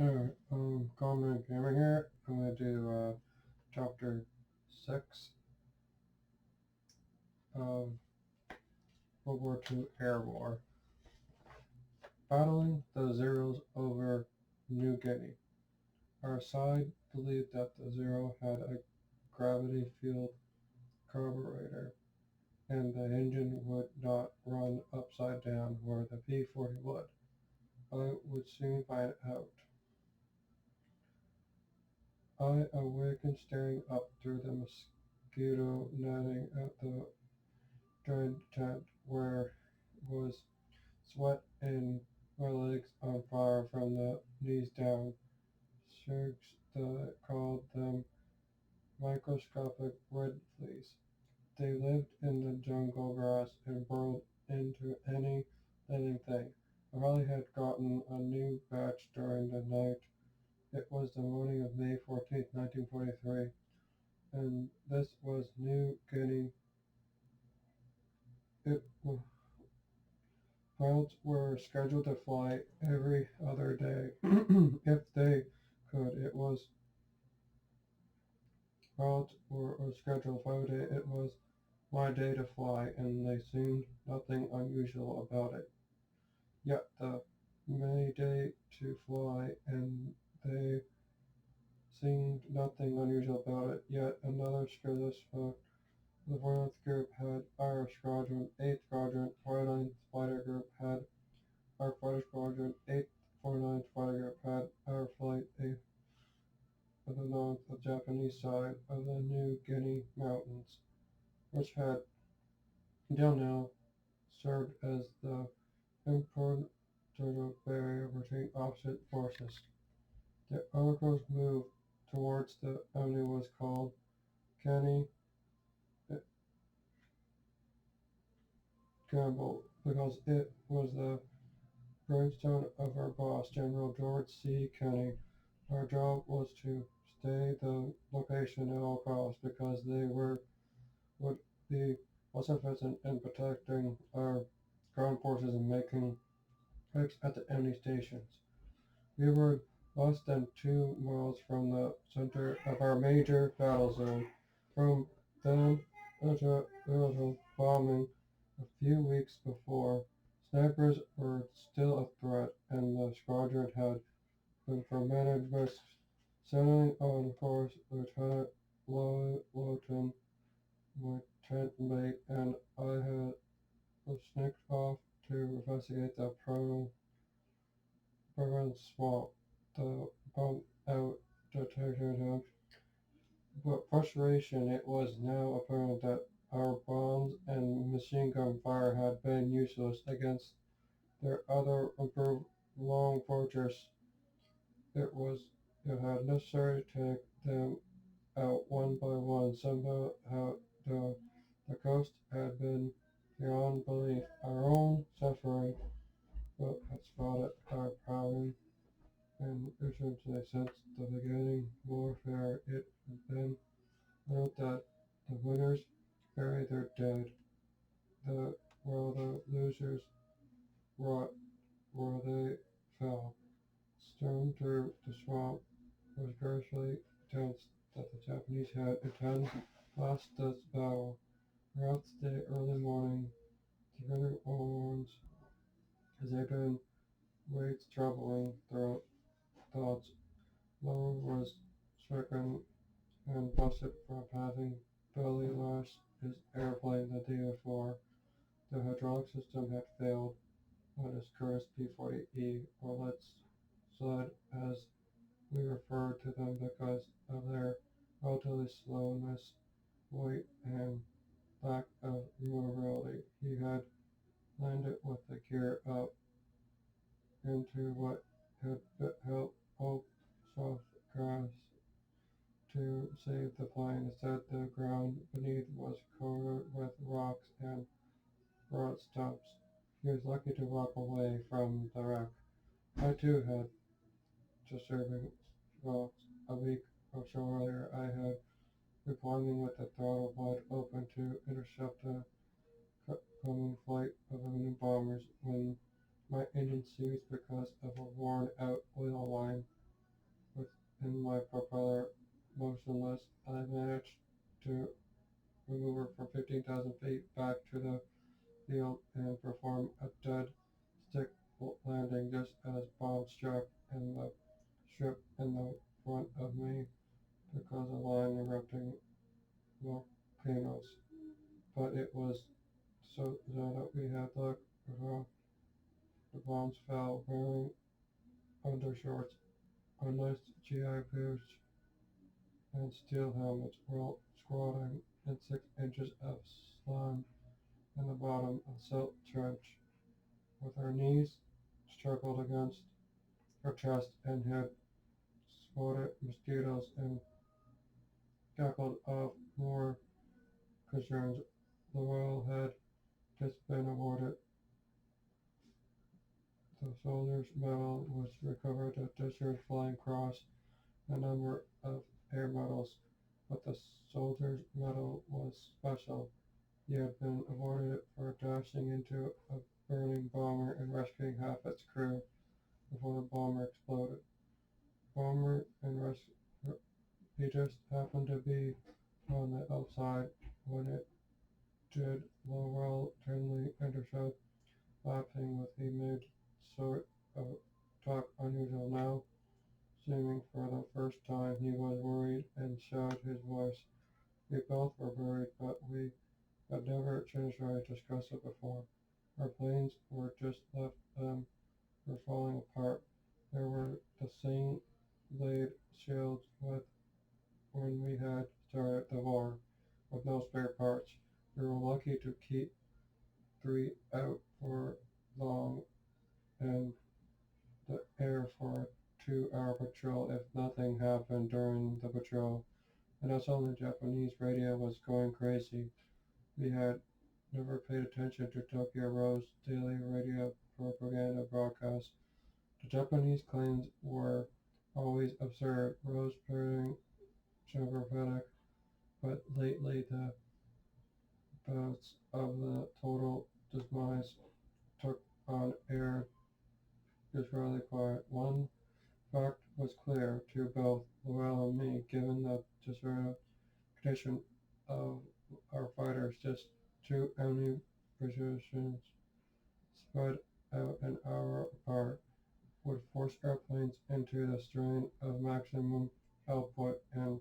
Alright, Common Gamer here. I'm going to do chapter 6 of World War II Air War. Battling the Zeros over New Guinea. Our side believed that the Zero had a gravity field carburetor, and the engine would not run upside down where the P-40 would. I would soon find out. I awakened staring up through the mosquito netting at the joined tent where was sweat and my legs on fire from the knees down. Shirks called them microscopic red fleas. They lived in the jungle grass and burrowed into any living thing. I probably had gotten a new batch during the night. It was the morning of May 14th, 1943, and this was New Guinea. It Pilots were scheduled to fly every other day if they could. Pilots were scheduled to fly every day. It was my day to fly, and they seemed nothing unusual about it. Yet the my day to fly, and they seemed nothing unusual about it. Yet another skirmish fought. The 4th Group had our squadron, 8th Squadron, 49th Fighter Group had our fighter squadron, 8th 49th Fighter Group had our flight of the north, the Japanese side of the New Guinea Mountains, which had until now served as the impenetrable barrier between opposite forces. The Argos move towards the enemy was called Kenny Gamble because it was the gravestone of our boss, General George C. Kenny. Our job was to stay the location at all costs because they would be most efficient in protecting our ground forces and making hits at the enemy stations. We were less than 2 miles from the center of our major battle zone. From then until bombing a few weeks before, snipers were still a threat, and the squadron had been fermented risks. Settling on course, Lieutenant Lowton, my tent mate, and I had sneaked off to investigate the Proven swamp. The bump out detected but frustration. It was now apparent that our bombs and machine gun fire had been useless against their other improved long fortress. It had necessary to take them out one by one. Somehow the coast had been beyond belief. Our own suffering but had spotted our prowling and urgently since the beginning warfare it had been learned that the winners bury their dead, while the losers rot where they fell. Storm through the swamp was grossly tense that the Japanese had attended lost this battle. Throughout the early morning, the winter horns, as they've been weights troubling their thoughts. Lower was stricken and busted for having belly lashed his airplane the day before. The hydraulic system had failed on his cursed P-40E, or let's sled as we refer to them because of their relatively slowness, weight, and lack of maneuverability. He had landed with the gear up into what had helped hope soft grass to save the plane. Instead, the ground beneath was covered with rocks and broad stumps. He was lucky to walk away from the wreck. I too had disturbing thoughts. A week or so earlier, I had been climbing with the throttle wide open to intercept a coming flight of enemy bombers when my engine seized because of a worn-out oil line. and my propeller motionless. I managed to maneuver from 15,000 feet back to the field and perform a dead stick landing just as bombs struck in the strip in the front of me because of line erupting volcanoes. But it was so that we had luck. The bombs fell wearing undershorts, a nice GI boots, and steel helmets while squatting in 6 inches of slime in the bottom of silt trench, with her knees struggled against her chest and head spotted mosquitoes and cackled off more concerns. The royal had just been awarded the Soldier's Medal, was recovered a District Flying Cross, a number of air medals, but the Soldier's Medal was special. He had been awarded it for dashing into a burning bomber and rescuing half its crew before the bomber exploded. Bomber and he just happened to be on the outside when it did. Lowell turned intercept, laughing with a mid sort of talk unusual now. Seeming for the first time he was worried and showed his voice. We both were worried, but we had never seriously discussed it before. Our planes were just left them were falling apart. There were the same laid shields with when we had started the war, with no spare parts. We were lucky to keep three out for long and the air for a 2 hour patrol if nothing happened during the patrol. And that's when the Japanese radio was going crazy. We had never paid attention to Tokyo Rose daily radio propaganda broadcast. The Japanese claims were always absurd, Rose proving sympathetic, but lately the bouts of the total demise took on air Israeli quiet. One fact was clear to both Llewellyn and me, given the deserted condition of our fighters, just two enemy positions spread out an hour apart would force airplanes into the strain of maximum output and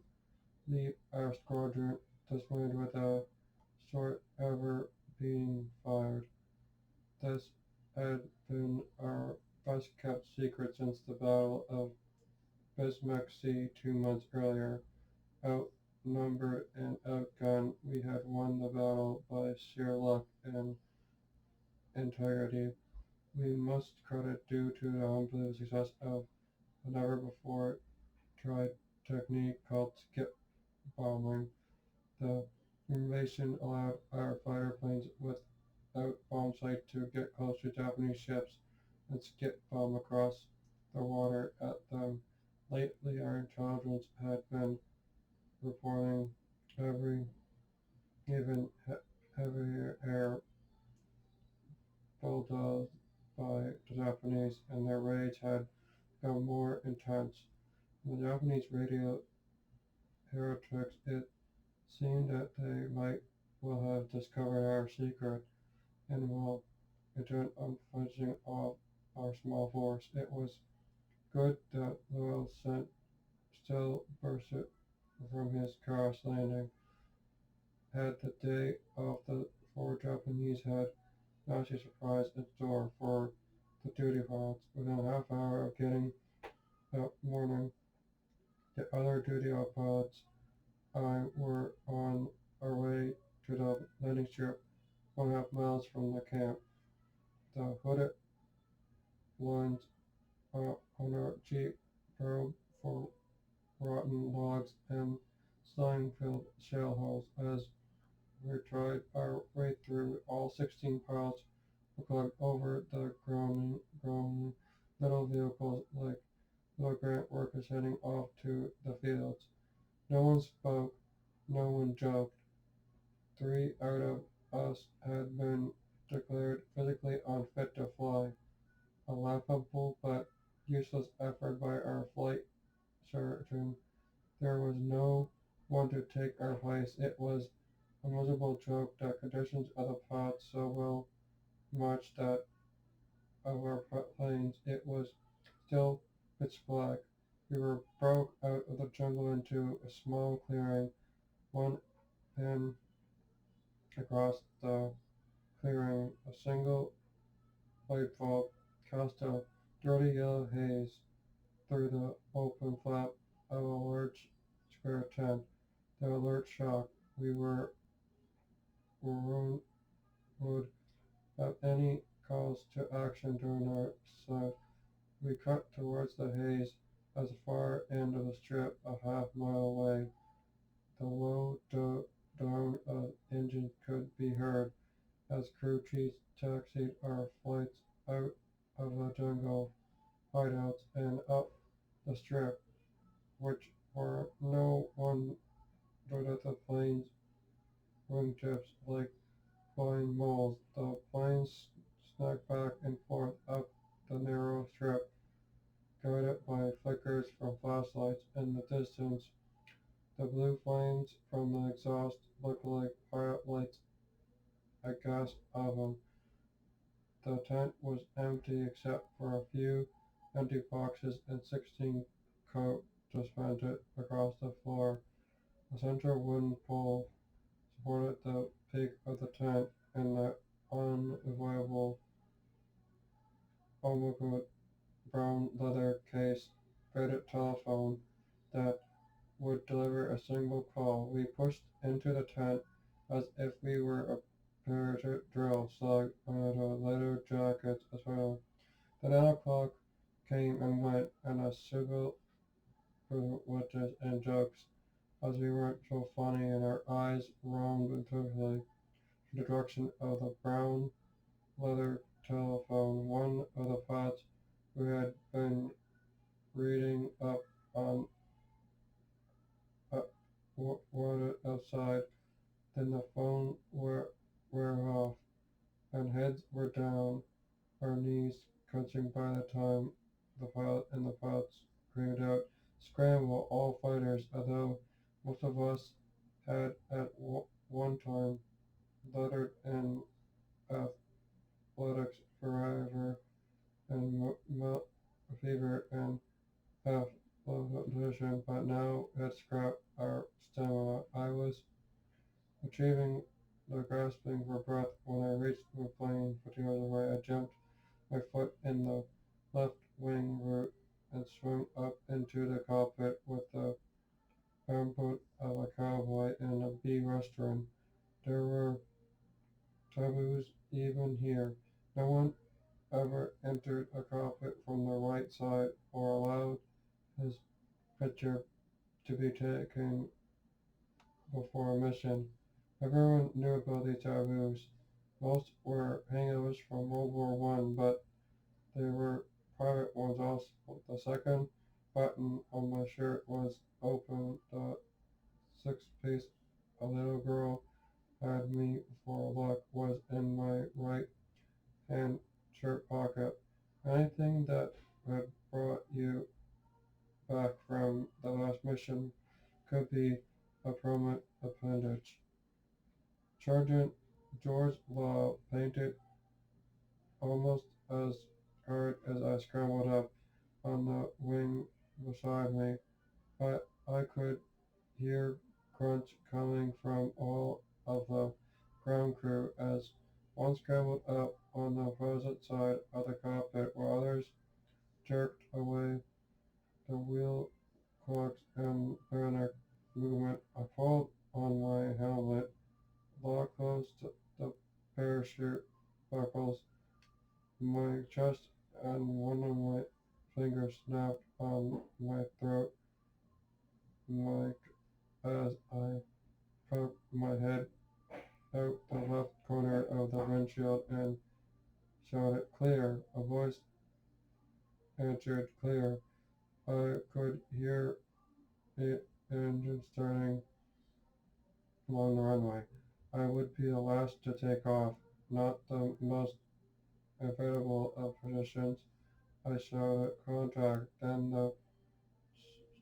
leave our squadron dismayed without shot ever being fired. This had been our best kept secret since the Battle of Bismarck Sea 2 months earlier. Outnumbered and outgunned, we had won the battle by sheer luck and integrity. We must credit due to the unbelievable success of a never before tried technique called skip bombing. The invasion allowed our fighter planes without bomb sight to get close to Japanese ships and skip bomb across the water at them. Lately, our intelligence had been reporting every even heavier air bulldozed by the Japanese, and their rage had become more intense. The Japanese radio heretics, it seemed that they might well have discovered our secret and will intend on finishing off our small force. It was good that Lowell sent still bursted from his crash landing. Had the day of the four Japanese had nasty surprise in store for the duty pilots. Within a half hour of getting up morning, the other duty pilots I were on our way to the landing strip 1.5 miles from the camp. The hooded ones on our jeep burrowed for rotten logs and slime-filled shell holes. As we tried our way through, all 16 pilots were clubbed over the groaning little vehicles like little grant workers heading off to the fields. No one spoke, no one joked. 3 out of us had been declared physically unfit to fly, a laughable but useless effort by our flight certain there was no one to take our place. It was a miserable joke that conditions of the plot so well matched that of our planes. It was still pitch black. We were broke out of the jungle into a small clearing. One pin across the clearing, a single light bulb cast a dirty yellow haze through the open flap of a large square tent. The alert shock. We would have any calls to action during our sled. We cut towards the haze as the far end of the strip a half mile away. The low drone of engine could be heard as crew chiefs taxied our flights out of the jungle hideouts and up the strip, which were no wonder that the plane's wingtips like flying moles. The planes snagged back and forth up the narrow strip, guided by flickers from flashlights in the distance. The blue flames from the exhaust looked like pirate lights, a gas oven. The tent was empty except for a few empty boxes and 16 coats suspended across the floor. A central wooden pole supported the peak of the tent, and the unavoidable omogoed brown leather case fitted telephone that would deliver a single call. We pushed into the tent as if we were a parachute drill slug under the leather jackets as well. The 9 o'clock came and went, and a civil witches and jokes, as we weren't so funny, and our eyes roamed intuitively in the direction of the brown leather telephone. One of the pots who had been reading up on uh, water outside. Then the phone were off, and heads were down, our knees crunching by the time the pots screamed out, "Scramble, all fighters!" Although most of us had at one time lettered in athletics forever and fever and athleticism, but now had scrapped our stamina. I was achieving the grasping for breath when I reached the plane 50 yards away. I jumped my foot in the left wing root and swung up into the cockpit with the abut of a cowboy in a bee restaurant. There were taboos even here. No one ever entered a cockpit from the right side or allowed his picture to be taken before a mission. Everyone knew about these taboos. Most were hangovers from World War One, but there were private ones also. The second button on my shirt was open. The six-piece a little girl had me for luck was in my right hand shirt pocket. Anything that had brought you back from the last mission could be a permanent appendage. Sergeant George Law painted almost as hard as I scrambled up on the wing beside me. I could hear crunch coming from all of the ground crew as one scrambled up on the opposite side of the cockpit while others jerked away the wheel clocks and banner movement. I pulled on my helmet, law closed the parachute buckles, my chest, and one of my fingers snapped on my throat mic as I poked my head out the left corner of the windshield and shouted, "Clear!" A voice answered, "Clear." I could hear the engine starting along the runway. I would be the last to take off, not the most inevitable of positions. I shouted, "Contact." Then the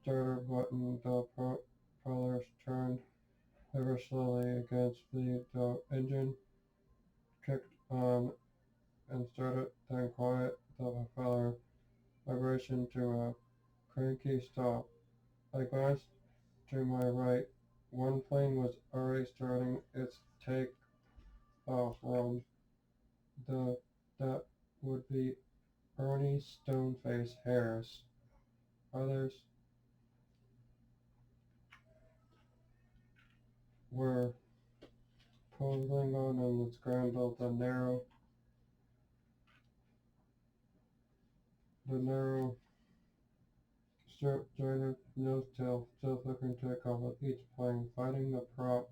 starter button, the propellers turned ever slowly against the engine kicked on and started, then quiet the propeller vibration to a cranky stop. I glanced to my right. One plane was already starting its take-off run. The that would be Ernie Stoneface Harris. Others were pulling on and scrambled the narrow strip jointed nose tail still flickering takeoff of each plane, fighting the prop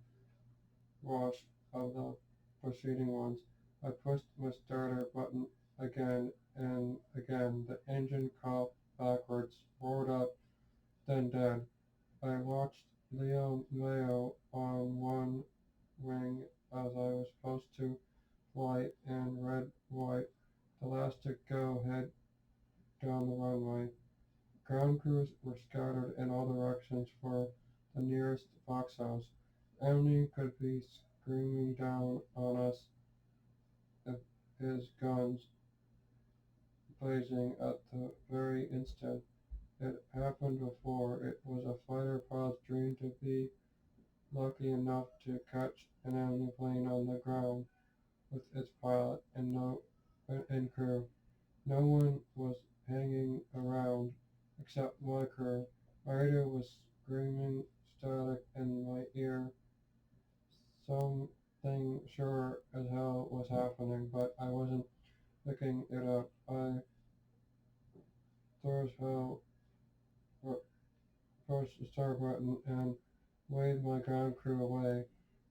wash of the preceding ones. I pushed my starter button again and again. The engine coughed backwards, roared up, then dead. I watched Leo on one wing as I was supposed to fly and red white, the last to go head down the runway. Ground crews were scattered in all directions for the nearest foxhouse. Enemy could be screaming down on us if his guns blazing at the very instant. It happened before. It was a fighter pilot's dream to be lucky enough to catch an enemy plane on the ground with its pilot and crew. No one was hanging around except my crew. My radio was screaming static in my ear. Something sure as hell was happening, but I wasn't picking it up. I threw hell pushed the start button and waved my ground crew away.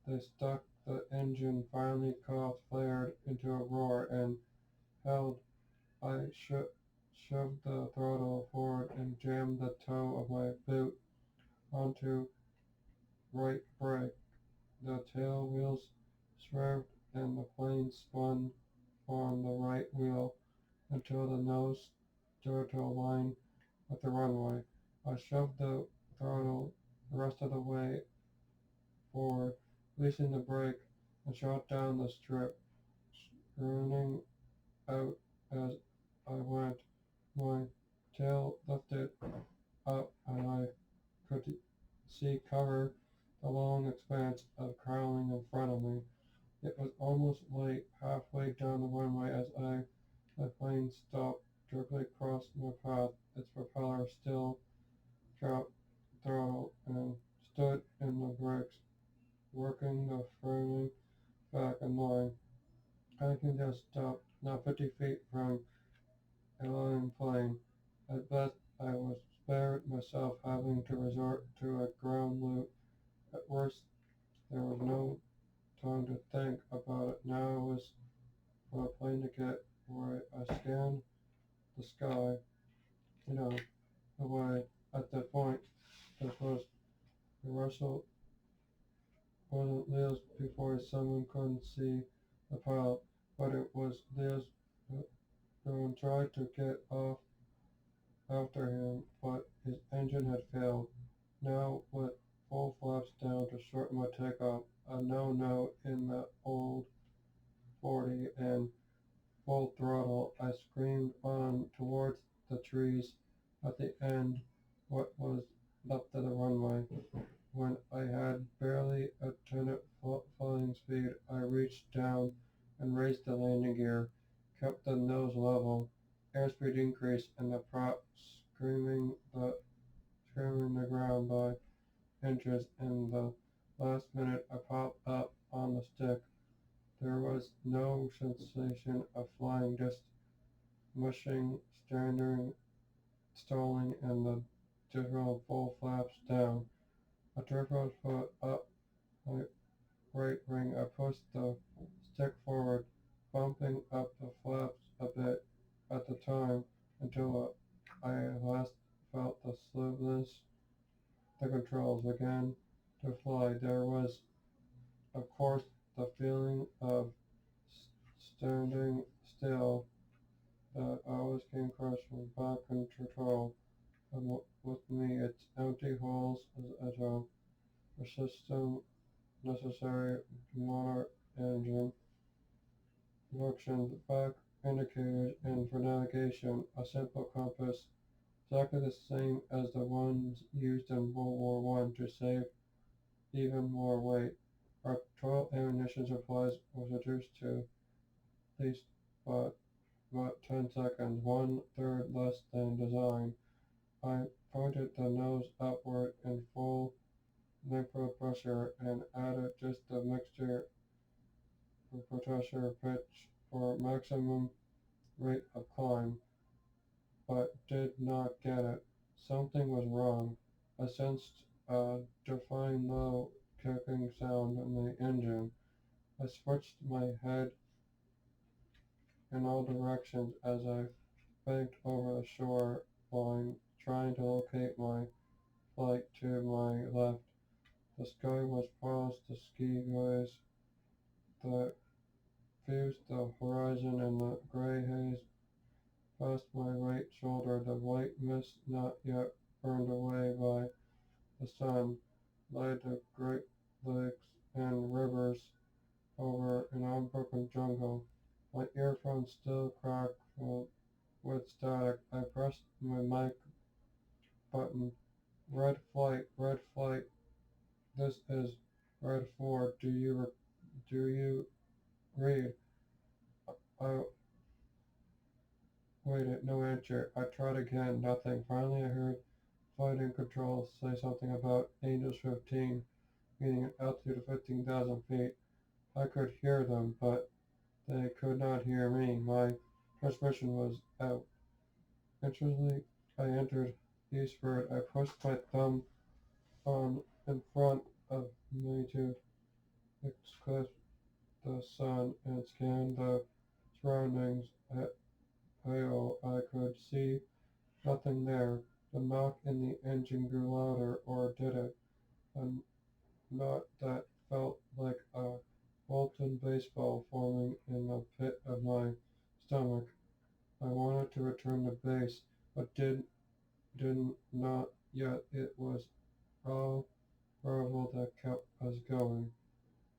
They stuck the engine, finally coughed, flared into a roar, and held. I shoved the throttle forward and jammed the toe of my boot onto right brake. The tail wheels swerved and the plane spun on the right wheel until the nose stood to align with the runway. I shoved the throttle the rest of the way forward, releasing the brake, and shot down the strip, running out as I went. My tail lifted up and I could see cover the long expanse of crawling in front of me. It was almost late, halfway down the runway as the plane stopped directly across my path. Its propeller still dropped throttle and stood in the brakes, working the framing back in line. I can just stop, not 50 feet from a lying plane. At best, I was spared myself having to resort to a ground loop. At worst, there was no time to think about it. Now it was for a plane to get where I scanned the sky, away. At that point, this was the Russell wasn't Leo's before someone couldn't see the pilot, but it was Leo's who tried to get off after him, but his engine had failed. Now, with full flaps down to shorten my takeoff, a no-no in the old 40 and full throttle, I screamed on towards the trees at the end what was left of the runway. When I had barely attained flying speed, I reached down and raised the landing gear, kept the nose level. Airspeed increased and the prop screaming the ground by inches. In the last minute, I popped up on the stick. There was no sensation of flying, just mushing, stalling, and the general full flaps down. A turbo foot up my right wing. I pushed the stick forward, bumping up the flaps a bit at the time until I at last felt the smoothness, the controls began to fly. There was, of course, the feeling of standing still that always came across from back in control. with me its empty holes as a system necessary to monitor engine function, back indicators, and for navigation, a simple compass, exactly the same as the ones used in World War One to save even more weight. Our total ammunition supplies was reduced to at least about 10 seconds, one third less than design. I pointed the nose upward in full nipple pressure and added just the mixture for pressure pitch for maximum rate of climb, but did not get it. Something was wrong. I sensed a defined low kicking sound in the engine. I switched my head in all directions as I banked over the shore line, trying to locate my flight to my left. The sky was polished to ski glaze that fused the horizon in the gray haze past my right shoulder. The white mist, not yet burned away by the sun, lay the great lakes and rivers over an unbroken jungle. My earphones still cracked with static. I pressed my mic button. Red flight. This is Red 4. Do you read? I waited, no answer. I tried again, nothing. Finally I heard flight in control say something about Angels 15, meaning an altitude of 15,000 feet. I could hear them, but they could not hear me. My transmission was out. Interestingly, I entered eastward. I pushed my thumb on in front of me to eclipse the sun and scanned the surroundings. At pale, I could see nothing there. The knock in the engine grew louder, or did it? A knot that felt like a molten baseball forming in the pit of my stomach. I wanted to return to base, but did not yet. It was all gravel that kept us going.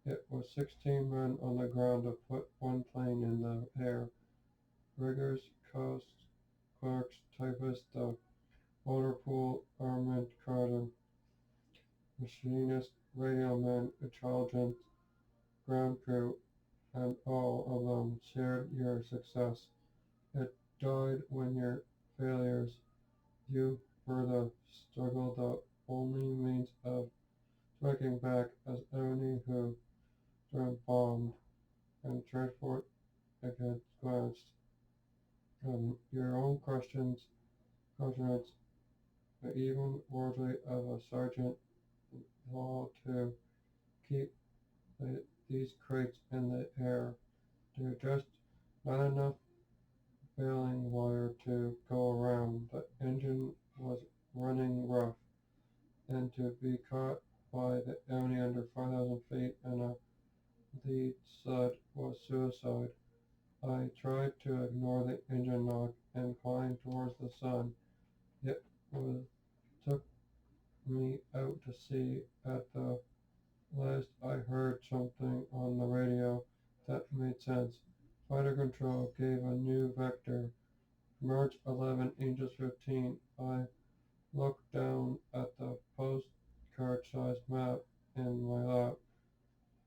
It was 16 men on the ground to put one plane in the air. Riggers, coast clerks, typists, the motor pool, armament carter, machinists, radio men, intelligence, ground crew, and all of them shared your success. It died when your failures. You were the struggle the only means of striking back as enemy who during bombed and transport against glanced. Your own questions, even worthy of a sergeant law to keep these crates in the air. There just not enough baling wire to go around. The engine was running rough, and to be caught by the enemy under 5,000 feet in a lead sled was suicide. I tried to ignore the engine knock and climb towards the sun. It was, took me out to sea. At the last I heard something on the radio that made sense. Fighter control gave a new vector. March 11, Angels 15. I looked down at the postcard-sized map in my lap.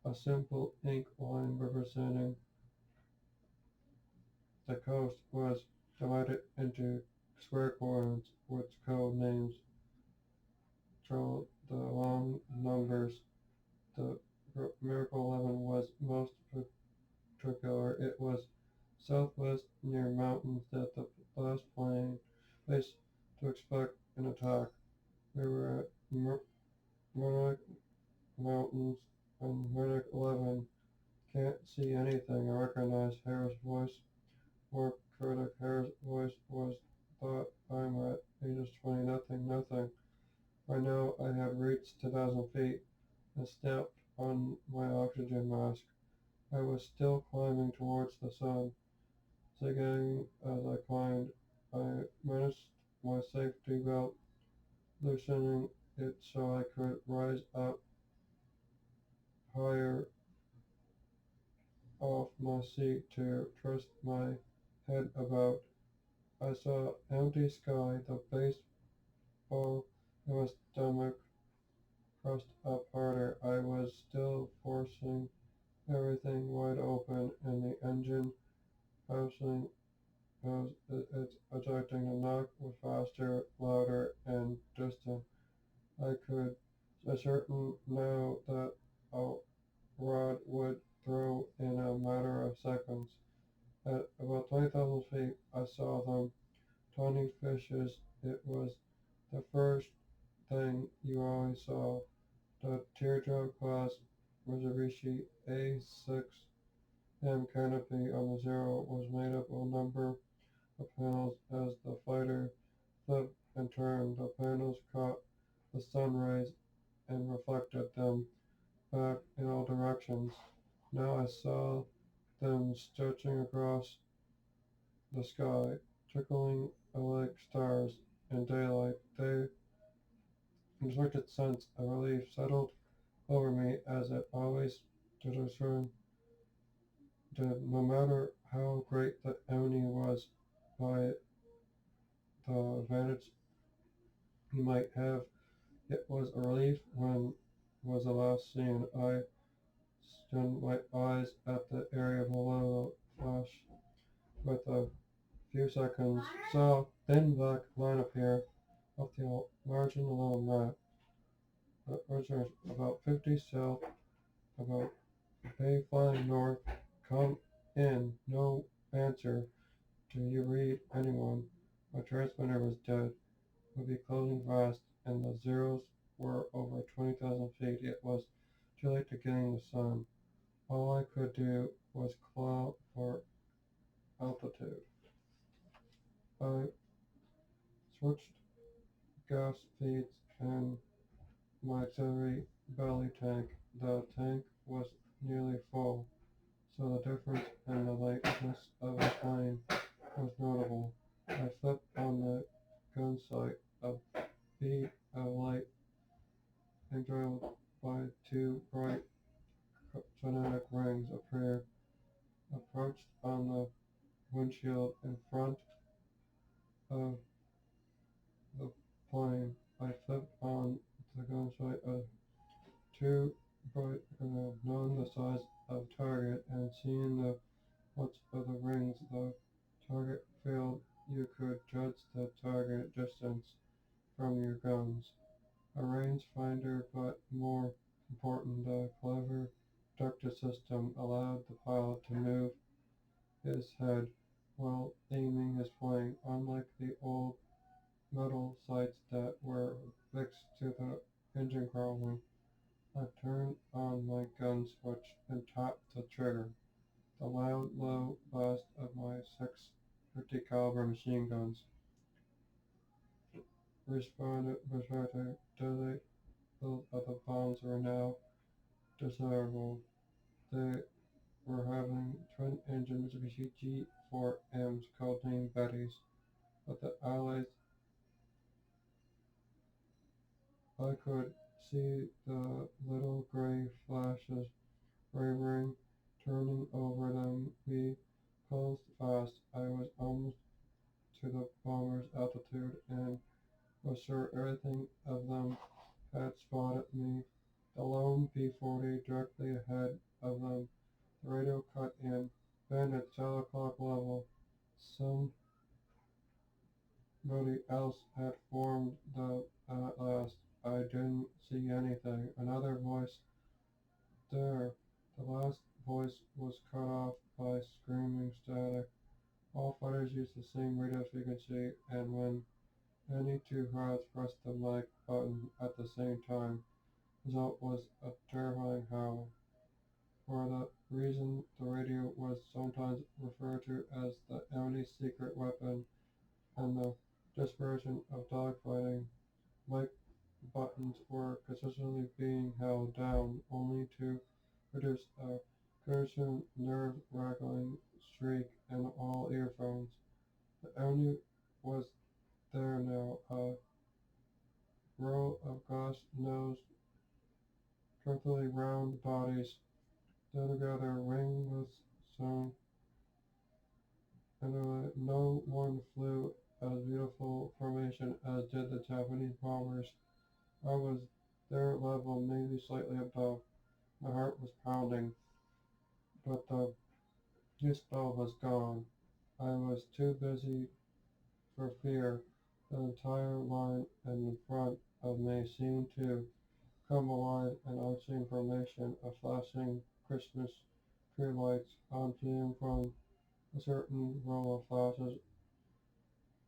A simple ink line representing the coast was divided into square coordinates with code names. Through the long numbers, the Miracle 11 was most particular. It was southwest near mountains that the last place to expect an attack. We were at Murdoch Mountains and Murdoch 11. Can't see anything. I recognized Harris' voice. More critic Harris' voice was thought I'm at ages 20. Nothing, nothing. By now I had reached 2,000 feet and stepped on my oxygen mask. I was still climbing towards the sun. Zigzagging as I climbed, I menaced my safety belt, loosening it so I could rise up higher off my seat to twist my head about. I saw empty sky, the baseball in my stomach pressed up harder. I was still forcing everything wide open, and the engine housing was it's ejecting a knock was faster, louder, and distant. I could ascertain now that a rod would throw in a matter of seconds. At about 20,000 feet, I saw them, tiny fishes. It was the first thing you always saw. The teardrop glass Mitsubishi A6M canopy on the Zero was made up of a number of panels. As the fighter flipped and turned, the panels caught the sun rays and reflected them back in all directions. Now I saw them stretching across the sky, trickling like stars in daylight. They inflicted sense of relief settled over me as it always did return did, no matter how great the enemy was by the advantage he might have. It was a relief when was the last seen. I strained my eyes at the area below the flash with a few seconds, saw a thin black line appear off the margin along the map. The original about 50 south, about bay flying north. Come in, no answer. Do you read anyone? My transmitter was dead. Would be closing fast, and the zeros were over 20,000 feet. It was too late to gain the sun. All I could do was claw for altitude. I switched gas feeds and my auxiliary belly tank. The tank was nearly full, so the difference in the lightness of the plane was notable. I flipped on the gun sight. A bead of light entrailed by two bright phonetic rings approached on the windshield in front of the plane. I flipped on the gun sight of two bright known the size of target and seeing the what's of the rings the target field you could judge the target distance from your guns. A rangefinder, but more important, the clever ducted system allowed the pilot to move his head while aiming his plane, unlike the old metal sights that were fixed to the engine crawling. I turned on my gun switch and tapped the trigger. The loud, low blast of my 650 caliber machine guns responded deadly. Those other bombs were now desirable. They were having twin-engine Mitsubishi G4Ms codenamed Bettys, but the Allies I could see the little gray flashes wavering, turning over them. We closed fast. I was almost to the bomber's altitude and was sure everything of them had spotted me. The lone P-40 directly ahead of them. The radio cut in. Then at 7 o'clock level, somebody else had formed the at last. I didn't see anything. Another voice there. The last voice was cut off by screaming static. All fighters use the same radio frequency, and when any two pilots pressed the mic button at the same time, the result was a terrifying howl. For that reason, the radio was sometimes referred to as the enemy's secret weapon, and the desperation of dogfighting. Mic buttons were consistently being held down, only to produce a piercing, nerve-wracking shriek in all earphones. The enemy was there now, a row of glass-nosed, perfectly round bodies, stood together, ringless, so and no one flew as beautiful formation as did the Japanese bombers. I was their level, maybe slightly above. My heart was pounding, but the new spell was gone. I was too busy for fear. The entire line in front of me seemed to come alive, an arching formation of flashing Christmas tree lights on from a certain row of flashes,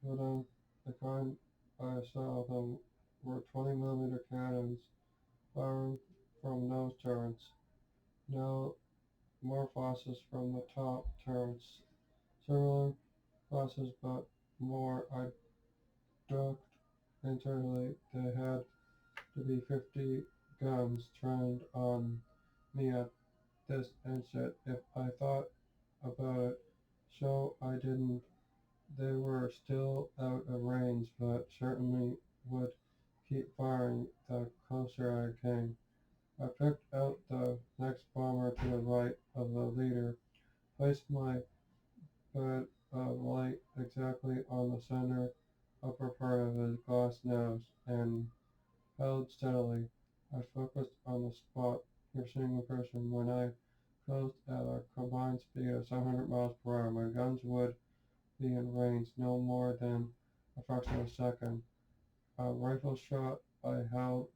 but the kind I saw them were 20 millimeter cannons firing from nose turrets. Now more flashes from the top turrets. Similar flashes, but more. I ducked internally. They had to be 50 guns trained on me at this instant. If I thought about it, so I didn't. They were still out of range, but certainly would keep firing the closer I came. I picked out the next bomber to the right of the leader, placed my bed of light exactly on the center upper part of his glass nose, and held steadily. I focused on the spot, piercing the person. When I closed at a combined speed of 700 miles per hour, my guns would be in range no more than a fraction of a second. A rifle shot I held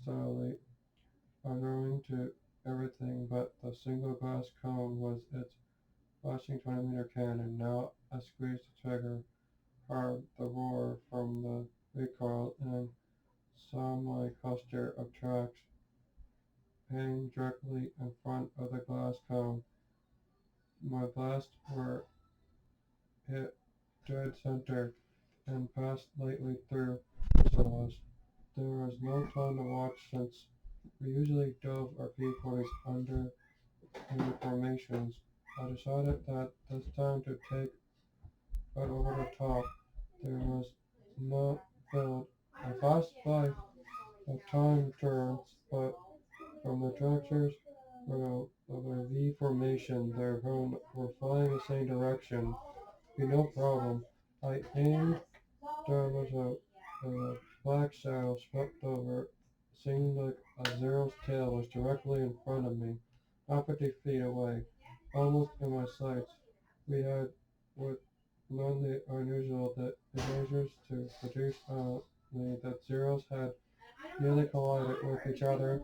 steadily, unerring to everything but the single glass cone was its flashing 20-meter cannon. Now I squeezed the trigger hard, the roar from the recoil, and saw my cluster of tracks hang directly in front of the glass cone. My blasts were hit dead center and passed lightly through the fuselage. There was no time to watch since we usually dove our P-40s under in formations. I decided that this time to take it over the top. There was no build. I passed by the time turrets, but from the tractors of a V formation, their own were flying the same direction. Be no problem. I aimed. There was a black shadow swept over. Seemed like a Zero's tail was directly in front of me, not 50 feet away, almost in my sights. We had what none the unusual that measures to produce me that Zeros had nearly collided with each other.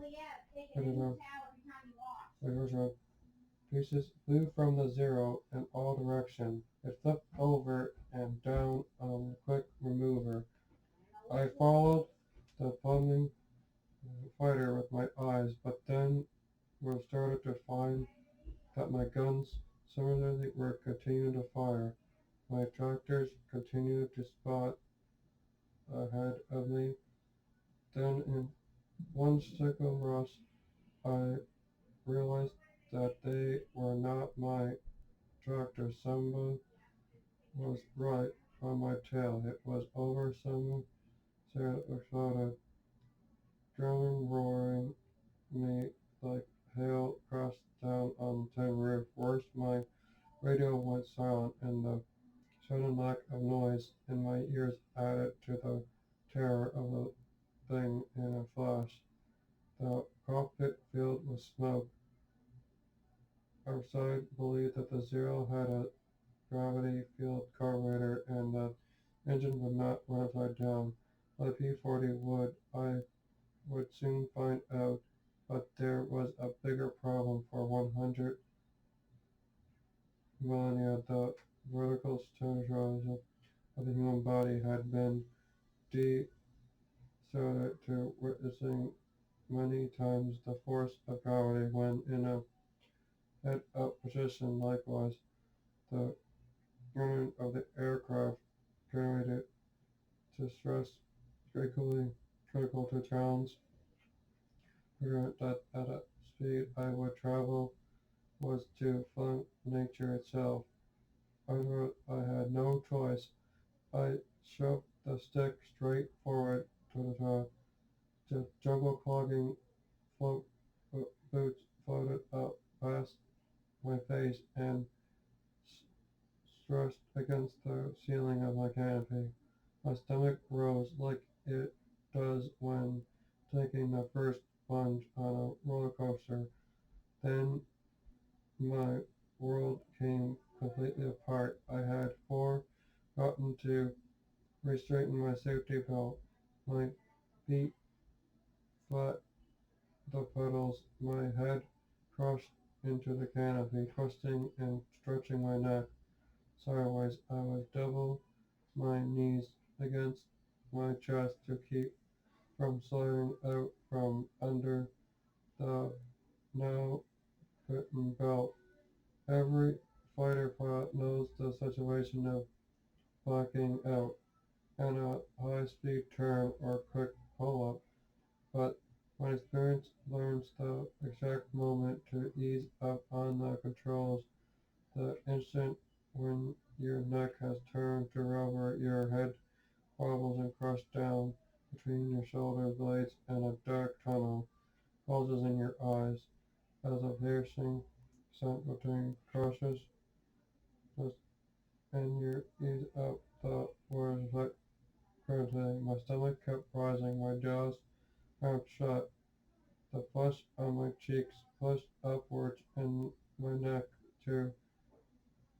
The pieces flew from the Zero in all directions. It flipped over and down on a quick remover. I followed the plunging fighter with my eyes, but then was started to find that my guns similarly were continuing to fire. My tractors continued to spot ahead of me. Then in one single rush, I realized that they were not my tractors. Someone was right on my tail. It was over. Someone said a drumming, roaring me like hail crashed down on the tin roof. Worse, my radio went silent, and the sudden lack of noise in my ears added to the terror of the thing in a flash. The cockpit filled with smoke. Our side believed that the Zero had a gravity field carburetor and the engine would not run upside down. The P-40 would. I would soon find out. But there was a bigger problem. For 100 millennia, the vertical stabilization of the human body had been desordered to witnessing many times the force of gravity when in a head-up position. Likewise, the running of the aircraft generated distress critically critical to towns. Figuring that at a speed I would travel was to flunk nature itself. I wrote I had no choice. I shoved the stick straight forward to the top. The jungle clogging float boots floated up past my face and thrust against the ceiling of my canopy. My stomach rose like it does when taking the first plunge on a roller coaster. Then my world came completely apart. I had forgotten to restraighten my safety belt. My feet flat the pedals, my head crushed into the canopy, twisting and stretching my neck sideways. I was double my knees against my chest to keep from sliding out from under the now fitting belt. Every fighter pilot knows the situation of blacking out and a high-speed turn or quick pull-up, but my experience learns the exact moment to ease up on the controls, the instant when your neck has turned to rubber, your head wobbles and crushed down between your shoulder blades, and a dark tunnel closes in your eyes as a piercing scent between crushes and your ease up the words like granting. My stomach kept rising, my jaws clamped shut, the flesh on my cheeks pushed upwards, and my neck to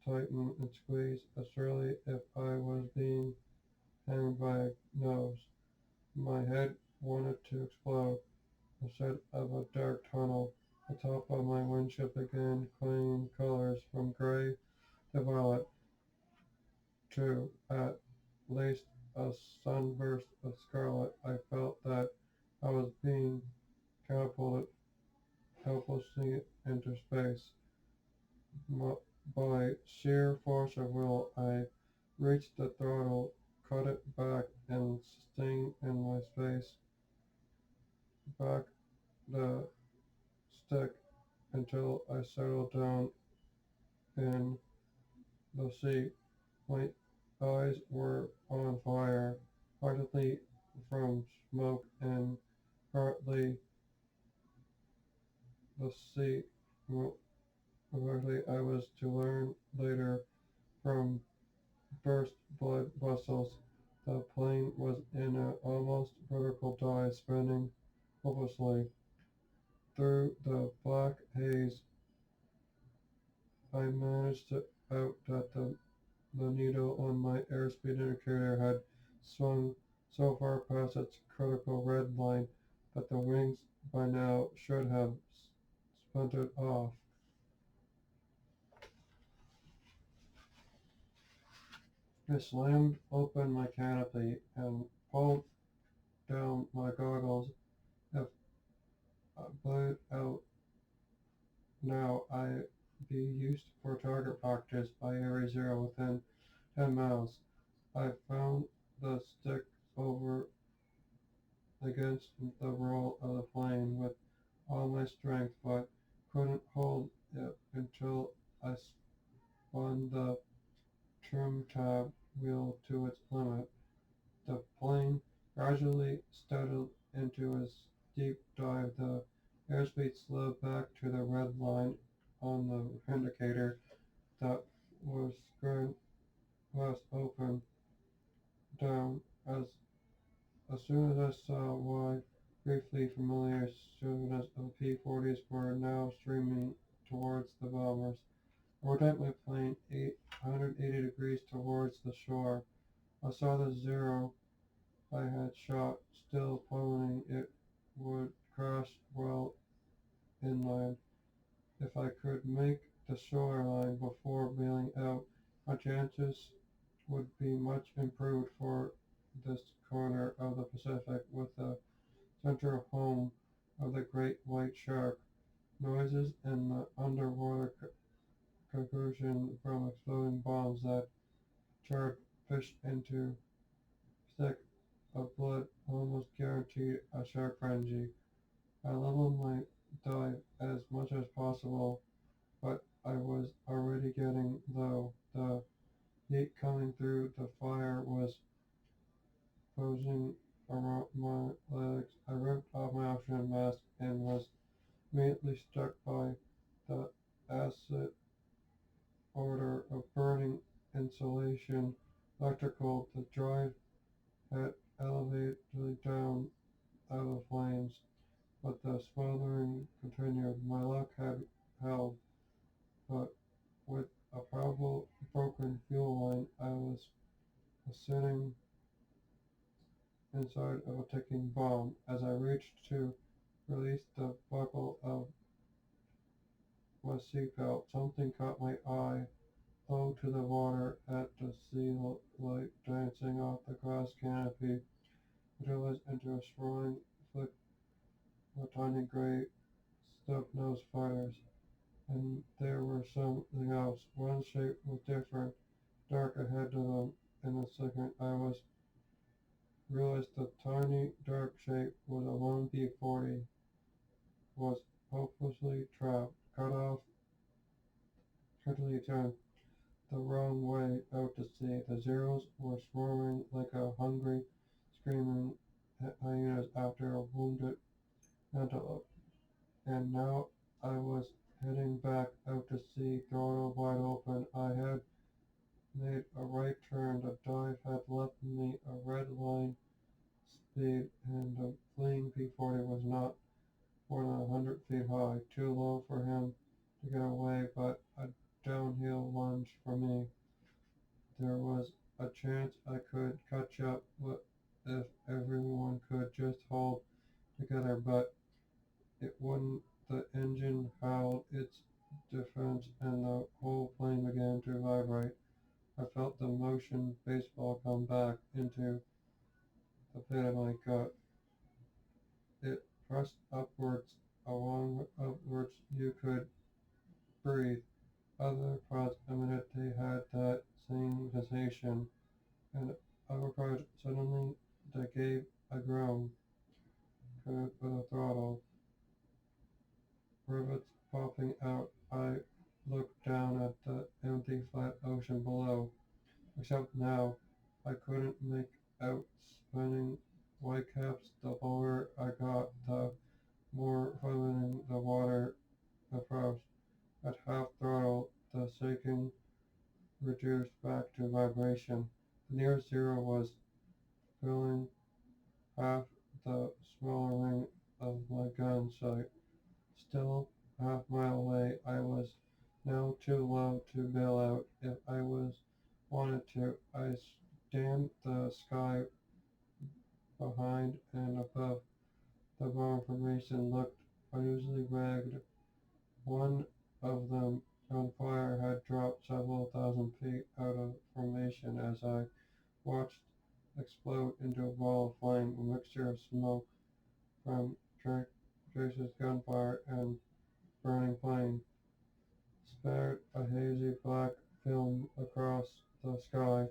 tighten and squeeze as surely if I was being hanged by a nose. My head wanted to explode. Instead of a dark tunnel, the top of my windshield began clinging colors from gray to violet to, at least, a sunburst of scarlet. I felt that I was being catapulted helplessly into space. By sheer force of will, I reached the throttle, cut it back, and staying in my space, back the stick until I settled down in the seat. My eyes were on fire, partly from smoke and partly the seat. Partly I was to learn later from burst blood vessels. The plane was in an almost vertical dive, spinning hopelessly. Through the black haze, I managed to out that the needle on my airspeed indicator had swung so far past its critical red line that the wings by now should have splintered off. I slammed open my canopy and pulled down my goggles. If I blew out now, I'd be used for target practice by every zero within 10 miles. I found the stick over against the roll of the plane with all my strength, but couldn't hold it until I spun the trim tab wheel to its limit. The plane gradually settled into a steep dive. The airspeed slowed back to the red line on the indicator that was screwed last open down. As soon as I saw why briefly familiar students of P-40s were now streaming towards the bombers, I rotated my plane 180 degrees towards the shore. I saw the zero I had shot still plummeting. It would crash well inland. If I could make the shoreline before bailing out, my chances would be much improved for this corner of the Pacific with the center home of the great white shark. Noises and the underwater concussion from exploding bombs that charred fish into stick of blood almost guaranteed a shark frenzy. I leveled my dive as much as possible, but I was already getting low. The heat coming through the fire was posing around my legs. I ripped off my oxygen mask and was immediately struck by the acid odor of burning insulation. Electrical, the drive had elevated down out of the flames, but the smoldering continued. My luck had held, but with a powerful broken fuel line, I was sitting inside of a ticking bomb. As I reached to release the buckle of my seatbelt, something caught my eye. Low to the water at the sea light dancing off the glass canopy, materialized into a swirling flick of tiny gray snub-nosed fighters. And there was something else. One shape was different, dark ahead of them. In a second, I realized the tiny, dark shape was a lone P-40, was hopelessly trapped, cut off, totally turned the wrong way out to sea. The Zeros were swarming like a hungry, screaming hyenas after a wounded antelope. And now I was heading back out to sea, throttle wide open. I had made a right turn. The dive had left me a red line speed, and the fleeing P-40 was not more than 100 feet high, too low for him to get away, but a downhill lunge for me. There was a chance I could catch up if everyone could just hold together, but it wouldn't. The engine howled its defense, and the whole plane began to vibrate. I felt the motion baseball come back into the pit of my gut. It pressed upwards, along upwards you could breathe. Other pods immediately had that same sensation, and other pods suddenly they gave a groan, with a throttle, rivets popping out. I looked down at the empty flat ocean below, except now I couldn't make out spinning whitecaps. The lower I got, the more vomiting the water approached. At half throttle, the shaking reduced back to vibration. The nearest zero was filling half the smaller ring of my gun sight. Still half-mile away, I was now too low to bail out if I wanted to. I scanned the sky behind and above. The bomb formation looked unusually ragged. One of them on fire had dropped several thousand feet out of formation as I watched explode into a ball of flame, a mixture of smoke from Tracer's gunfire and burning plane, spared a hazy black film across the sky,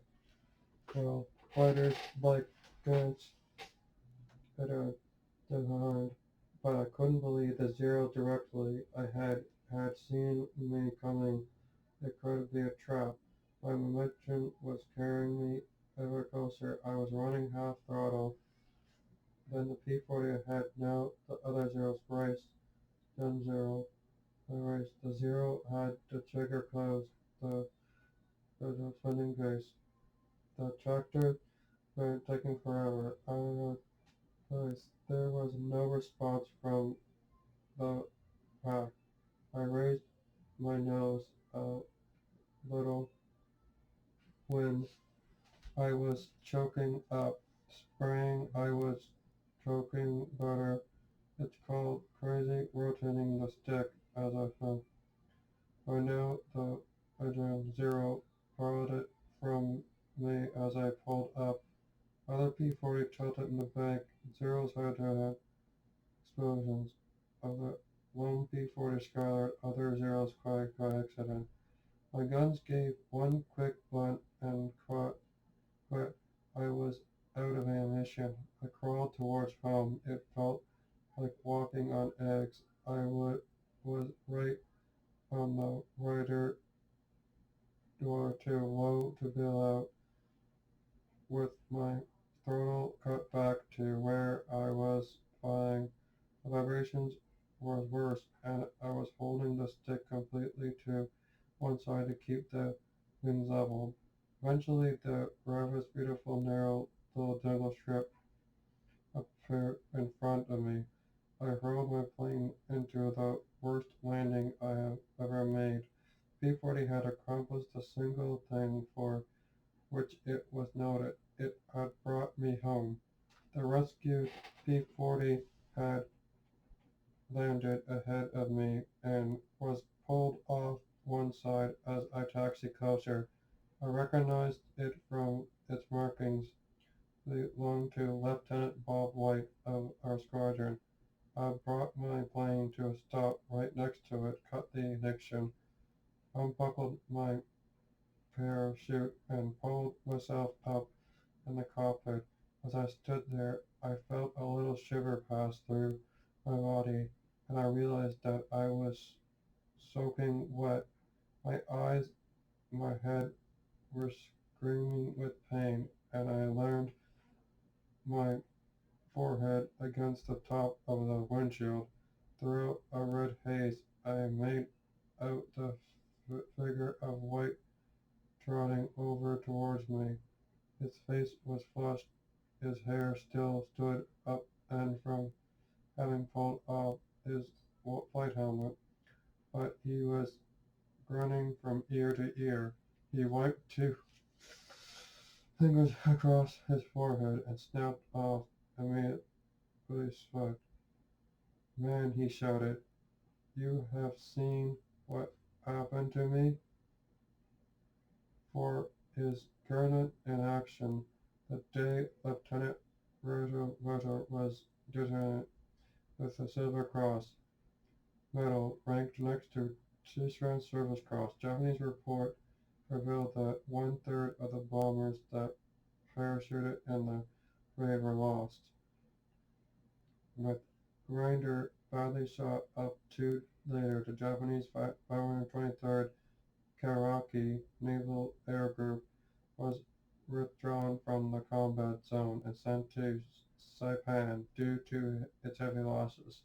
while fighters like gants had devoured. But I couldn't believe the zero directly I had seen me coming. It could be a trap. My momentum was carrying me ever closer. I was running half throttle. Then the P-40 ahead. Now the other zeros raced. Gun zero. I raced. The zero had the trigger closed. The spinning base. The tractor were taking forever. I realized there was no response from the pack. I raised my nose a little when I was choking up, spraying. I was choking butter. It's called crazy rotating the stick, as I found. By now, the Engen Zero borrowed it from me as I pulled up. Other P-40 tilted in the bank. Zeros had to have explosions. Of the lone P-40 Skylar, other Zeros cried by accident. My guns gave one quick blunt and quit. I was out of ammunition. I crawled towards home. It felt like walking on eggs. Was right on the rider door, too low to bail out with my throttle cut back to where I was flying. The vibrations was worse, and I was holding the stick completely to one side to keep the wings level. Eventually, the Ravis beautiful narrow little jungle strip appeared in front of me. I hurled my plane into the worst landing I have ever made. P-40 had accomplished the single thing for which it was noted. It had brought me home. The rescued P-40 had landed ahead of me and was pulled off one side as I taxied closer. I recognized it from its markings. They belonged to Lieutenant Bob White of our squadron. I brought my plane to a stop right next to it, cut the ignition, unbuckled my parachute, and pulled myself up in the cockpit. As I stood there, I felt a little shiver pass through my body, and I realized that I was soaking wet. My eyes, my head were screaming with pain, and I leaned my forehead against the top of the windshield. Through a red haze, I made out the figure of White trotting over towards me. His face was flushed, his hair still stood up, and from having pulled off his flight helmet, but he was grinning from ear to ear. He wiped two fingers across his forehead and snapped off immediately sweat. Man, he shouted, you have seen what happened to me? For his gallant in action that day, Lieutenant Roosevelt was decorated with the Silver Cross medal ranked next to Shisran Service Cross. Japanese report revealed that one-third of the bombers that parachuted in the raid were lost, with Grinder badly shot up 2 later. The Japanese 523rd Kawasaki Naval Air Group was withdrawn from the combat zone and sent to Saipan due to its heavy losses.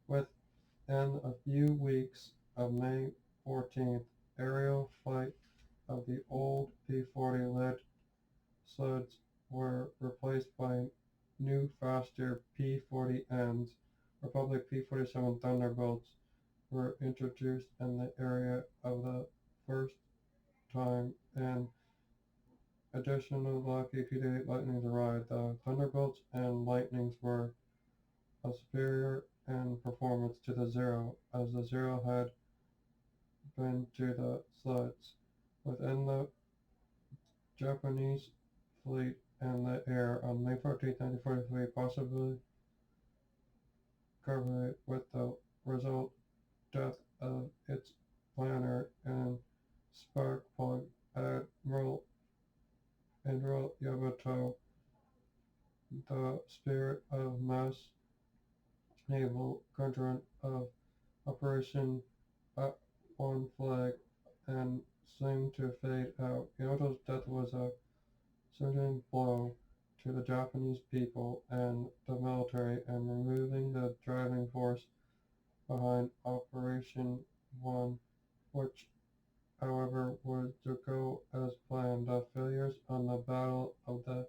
Within a few weeks of May 14th, aerial flight of the old P-40 lead sleds were replaced by new faster P-40Ns. Republic P-47 Thunderbolts were introduced in the area of the first time, and additional Lockheed P-8 Lightnings arrived. The Thunderbolts and Lightnings were a superior in performance to the Zero, as the Zero had been to the sleds. Within the Japanese fleet in the air on May 14, 1943, possibly covered with the result death of its planner and spark plug, Admiral Yamato, the spirit of mass naval control of Operation One Flag, and seemed to fade out. Yamato's death was a certain blow to the Japanese people and the military, and removing the driving force behind Operation One, which, however, was to go as planned. The failures on the Battle of the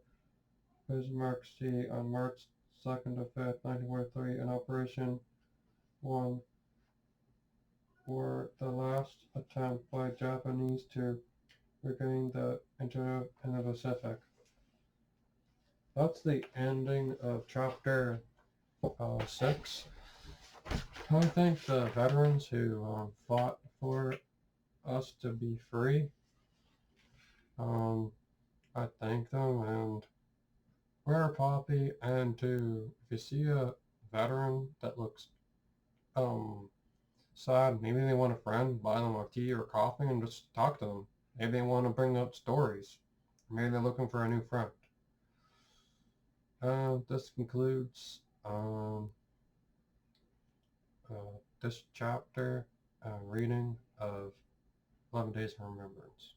Bismarck Sea on March 2nd to 5th, 1943, and Operation One were the last attempt by Japanese to regain the initiative in the Pacific. That's the ending of chapter 6. I thank the veterans who fought for us to be free. I thank them, and wear a poppy. And if you see a veteran that looks sad, maybe they want a friend, buy them a tea or coffee and just talk to them. Maybe they want to bring up stories. Maybe they're looking for a new friend. This concludes this chapter reading of 11 Days of Remembrance.